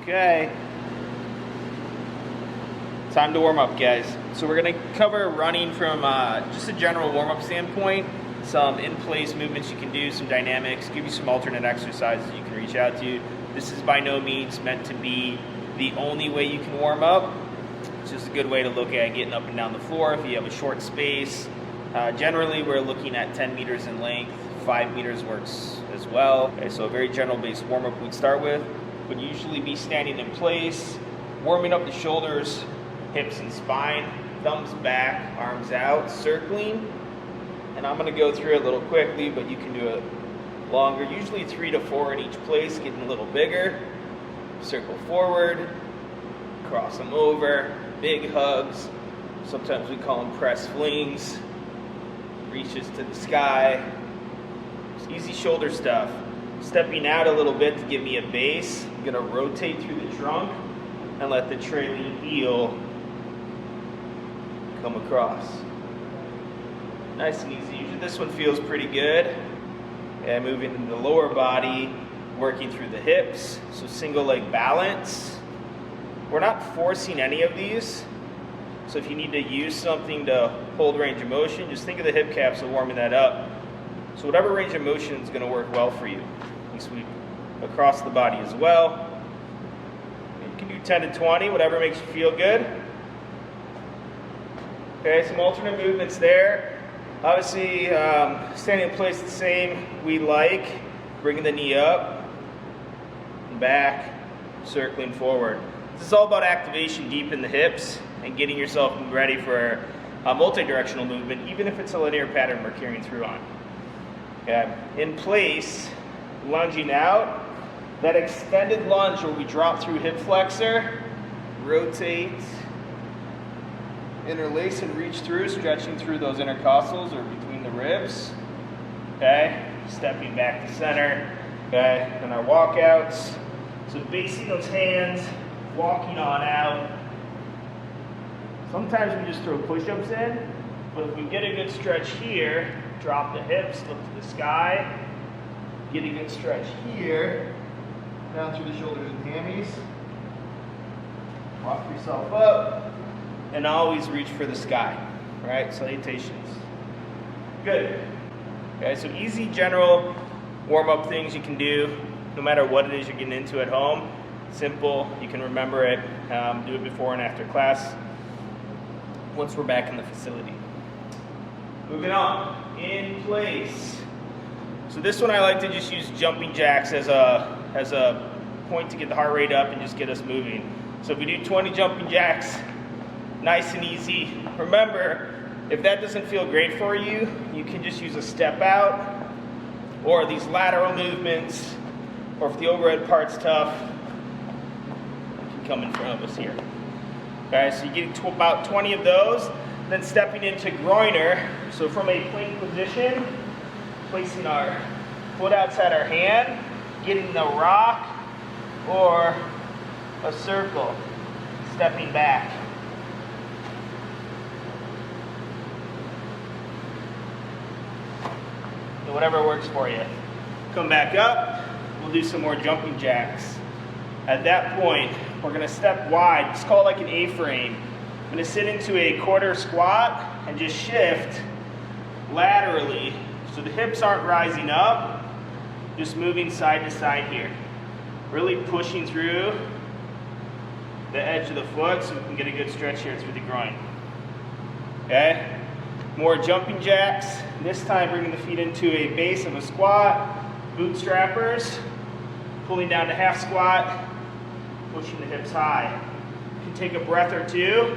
Okay. Time to warm up, guys. So we're gonna cover running from just a general warm-up standpoint, some in-place movements you can do, some dynamics, give you some alternate exercises you can reach out to. This is by no means meant to be the only way you can warm up. It's just a good way to look at getting up and down the floor if you have a short space. Generally, we're looking at 10 meters in length. 5 meters works as well. Okay, so a very general based warm-up we'd start with would usually be standing in place, warming up the shoulders, hips and spine, thumbs back, arms out, circling. And I'm gonna go through it a little quickly, but you can do it longer, usually 3 to 4 in each place, getting a little bigger. Circle forward, cross them over, big hugs. Sometimes we call them press flings. Reaches to the sky. Just easy shoulder stuff. Stepping out a little bit to give me a base. I'm gonna rotate through the trunk and let the trailing heel come across. Nice and easy. Usually this one feels pretty good. And moving into the lower body, working through the hips. So single leg balance. We're not forcing any of these. So if you need to use something to hold range of motion, just think of the hip capsule warming that up. So whatever range of motion is going to work well for you. You sweep across the body as well. You can do 10 to 20, whatever makes you feel good. Okay, some alternate movements there. Obviously, standing in place the same we like. Bringing the knee up, and back, circling forward. This is all about activation deep in the hips and getting yourself ready for a multi-directional movement, even if it's a linear pattern we're carrying through on. Okay. In place, lunging out, that extended lunge where we drop through hip flexor, rotate, interlace and reach through, stretching through those intercostals or between the ribs. Okay, stepping back to center. Okay, and our walkouts. So basing those hands, walking on out. Sometimes we just throw push-ups in, but if we get a good stretch here, drop the hips, look to the sky, get a good stretch here, down through the shoulders and hammies, walk yourself up, and always reach for the sky, right? Salutations. Good. Okay, so easy general warm-up things you can do, no matter what it is you're getting into at home. Simple, you can remember it, do it before and after class, once we're back in the facility. Moving on, in place. So this one I like to just use jumping jacks as a point to get the heart rate up and just get us moving. So if we do 20 jumping jacks, nice and easy. Remember, if that doesn't feel great for you, you can just use a step out or these lateral movements, or if the overhead part's tough, you can come in front of us here. Okay, so you get to about 20 of those, then stepping into groiner. So from a plank position, placing our foot outside our hand, getting the rock or a circle, stepping back. So whatever works for you. Come back up, we'll do some more jumping jacks. At that point, we're going to step wide. It's called like an A-frame. I'm going to sit into a quarter squat and just shift laterally. So the hips aren't rising up, just moving side to side here. Really pushing through the edge of the foot so we can get a good stretch here through the groin. Okay? More jumping jacks. This time bringing the feet into a base of a squat. Bootstrappers. Pulling down to half squat. Pushing the hips high. You can take a breath or two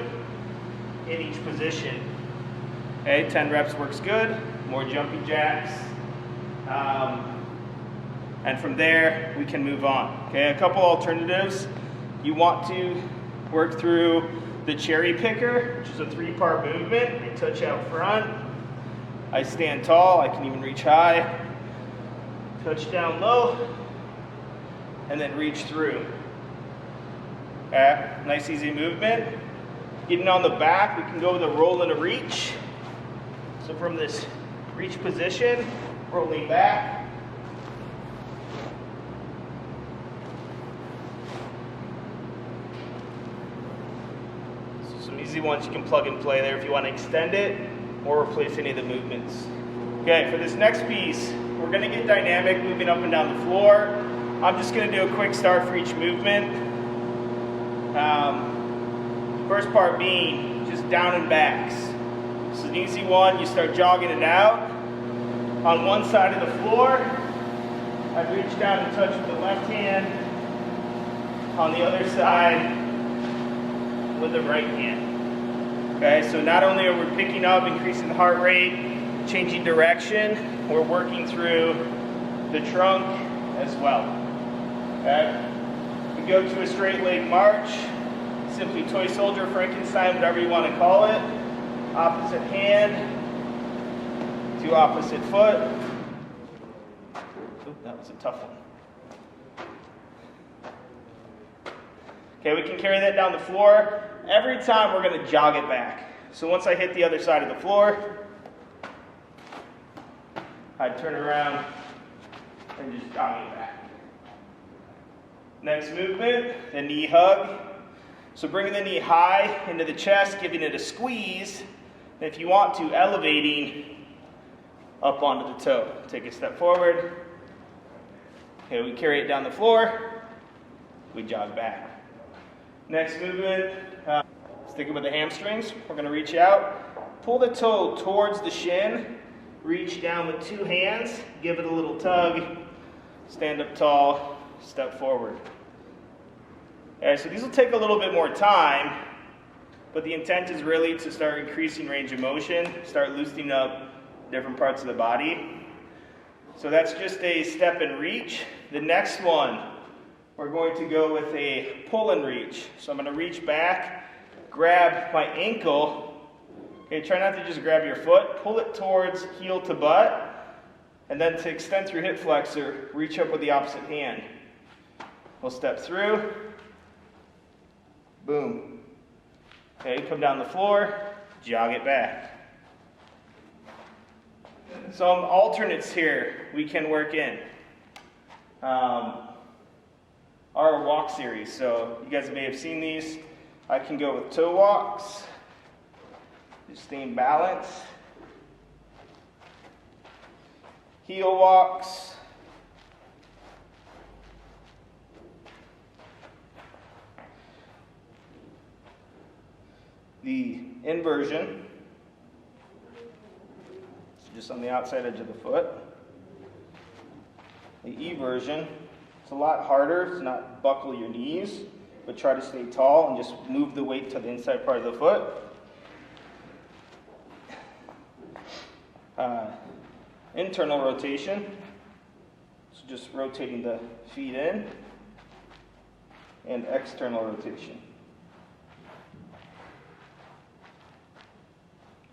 in each position. Okay, 10 reps works good. More jumping jacks. And from there, we can move on. Okay, a couple alternatives. You want to work through the cherry picker, which is a 3-part movement. I touch out front. I stand tall. I can even reach high. Touch down low. And then reach through. Okay, nice easy movement. Getting on the back, we can go with a roll and a reach. So from this reach position, rolling back. Some easy ones you can plug and play there if you want to extend it or replace any of the movements. Okay, for this next piece, we're going to get dynamic moving up and down the floor. I'm just going to do a quick start for each movement. First part being just down and backs. This is an easy one. You start jogging it out. On one side of the floor, I'd reach down and touch with the left hand. On the other side, with the right hand. Okay, so not only are we picking up, increasing the heart rate, changing direction, we're working through the trunk as well. Okay, we go to a straight leg march, simply toy soldier, Frankenstein, whatever you want to call it. Opposite hand to opposite foot. Oop, that was a tough one. Okay, we can carry that down the floor. Every time we're going to jog it back. So once I hit the other side of the floor, I'd turn around and just jog it back. Next movement, the knee hug. So bringing the knee high into the chest, giving it a squeeze. And if you want to, elevating up onto the toe. Take a step forward. Okay, we carry it down the floor. We jog back. Next movement, sticking with the hamstrings, we're going to reach out, pull the toe towards the shin, reach down with two hands, give it a little tug, stand up tall, step forward. Okay, so these will take a little bit more time, but the intent is really to start increasing range of motion, start loosening up different parts of the body. So that's just a step and reach. The next one, we're going to go with a pull and reach. So I'm going to reach back, grab my ankle. Okay, try not to just grab your foot. Pull it towards heel to butt. And then to extend through hip flexor, reach up with the opposite hand. We'll step through. Boom. Okay, come down the floor, jog it back. Some alternates here we can work in. Our walk series. So you guys may have seen these. I can go with toe walks, just stay in balance. Heel walks. The inversion, so just on the outside edge of the foot. The eversion. It's a lot harder to not buckle your knees, but try to stay tall and just move the weight to the inside part of the foot. Internal rotation, so just rotating the feet in, and external rotation.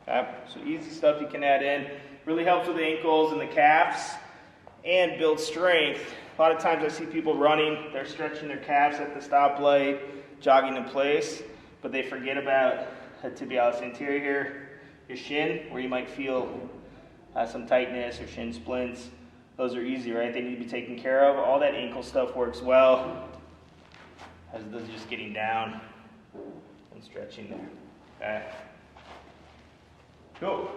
Okay, so easy stuff you can add in. Really helps with the ankles and the calves and builds strength. A lot of times I see people running, they're stretching their calves at the stoplight, jogging in place, but they forget about the tibialis anterior here, your shin, where you might feel some tightness or shin splints. Those are easy, right? They need to be taken care of. All that ankle stuff works well as those just getting down and stretching there. Okay. Cool.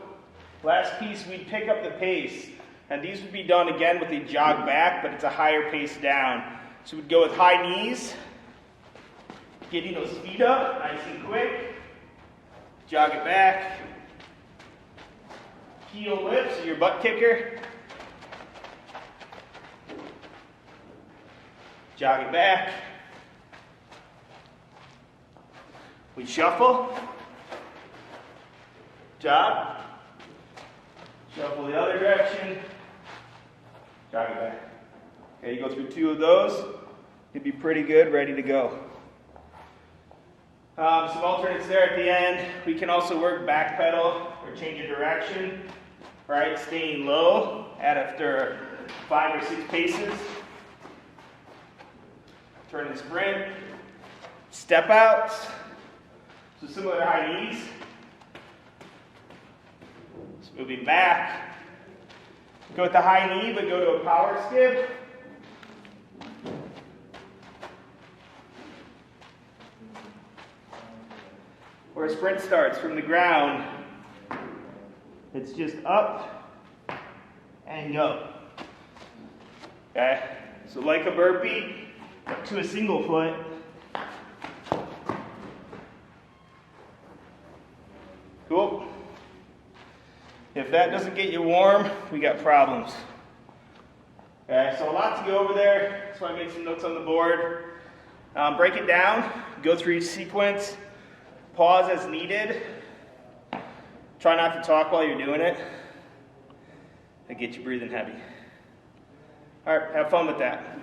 Last piece, we'd pick up the pace. And these would be done again with a jog back, but it's a higher pace down. So we'd go with high knees, getting those feet up nice and quick, jog it back, heel lifts, your butt kicker, jog it back, we shuffle, jog, shuffle the other direction, jog it back. Okay, you go through two of those, you'd be pretty good, ready to go. Some alternates there at the end. We can also work back pedal or change your direction, right? Staying low after 5 or 6 paces. Turn and sprint. Step outs. So similar to high knees. Just moving back. Go with the high knee, but go to a power skip. where a sprint starts from the ground. It's just up and go. Okay? So like a burpee, up to a single foot. Cool. If that doesn't get you warm, we got problems. Okay, so a lot to go over there. That's why I made some notes on the board. Break it down, go through each sequence, pause as needed. Try not to talk while you're doing it. That gets you breathing heavy. All right, have fun with that.